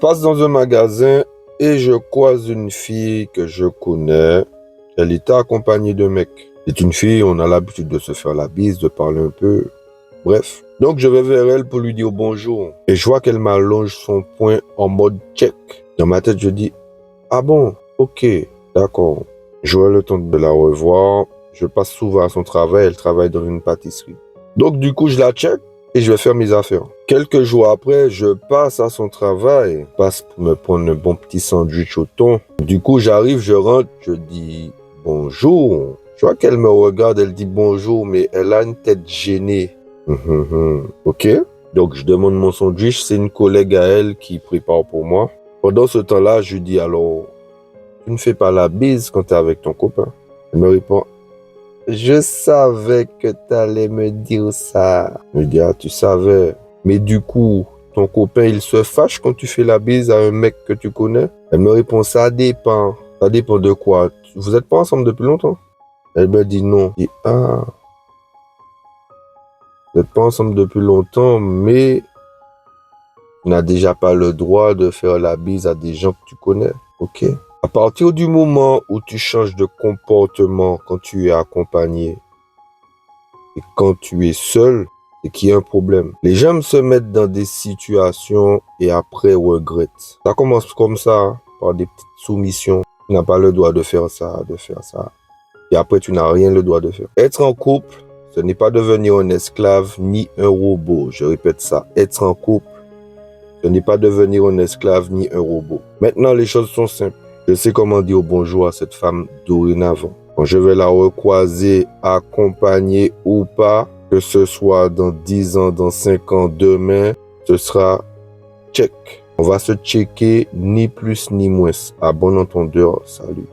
passe dans un magasin et je croise une fille que je connais. Elle était accompagnée d'un mec. C'est une fille, on a l'habitude de se faire la bise, de parler un peu. Bref. Donc je vais vers elle pour lui dire bonjour. Et je vois qu'elle m'allonge son poing en mode check. Dans ma tête, je dis, ah bon, ok, d'accord. J'aurai le temps de la revoir. Je passe souvent à son travail, elle travaille dans une pâtisserie. Donc du coup, je la check et je vais faire mes affaires. Quelques jours après, je passe à son travail, passe pour me prendre un bon petit sandwich au thon. Du coup, j'arrive, je rentre, je dis bonjour. Je vois qu'elle me regarde, elle dit bonjour, mais elle a une tête gênée. Ok. Donc, je demande mon sandwich, c'est une collègue à elle qui prépare pour moi. Pendant ce temps-là, je lui dis alors, tu ne fais pas la bise quand tu es avec ton copain. Elle me répond, je savais que tu allais me dire ça. Je me dis, ah, tu savais. Mais du coup, ton copain, il se fâche quand tu fais la bise à un mec que tu connais? Elle me répond, ça dépend. Ça dépend de quoi? Vous n'êtes pas ensemble depuis longtemps? Elle me dit non. Je dis, ah, vous n'êtes pas ensemble depuis longtemps, mais tu n'as déjà pas le droit de faire la bise à des gens que tu connais. Ok? À partir du moment où tu changes de comportement quand tu es accompagné et quand tu es seul, c'est qu'il y a un problème. Les gens se mettent dans des situations et après regrettent. Ça commence comme ça, hein, par des petites soumissions. Tu n'as pas le droit de faire ça, de faire ça. Et après, tu n'as rien le droit de faire. Être en couple, ce n'est pas devenir un esclave ni un robot. Je répète ça. Être en couple, ce n'est pas devenir un esclave ni un robot. Maintenant, les choses sont simples. Je sais comment dire bonjour à cette femme dorénavant. Quand je vais la recroiser, accompagnée ou pas, que ce soit dans 10 ans, dans 5 ans, demain, ce sera check. On va se checker ni plus ni moins. À bon entendeur, salut.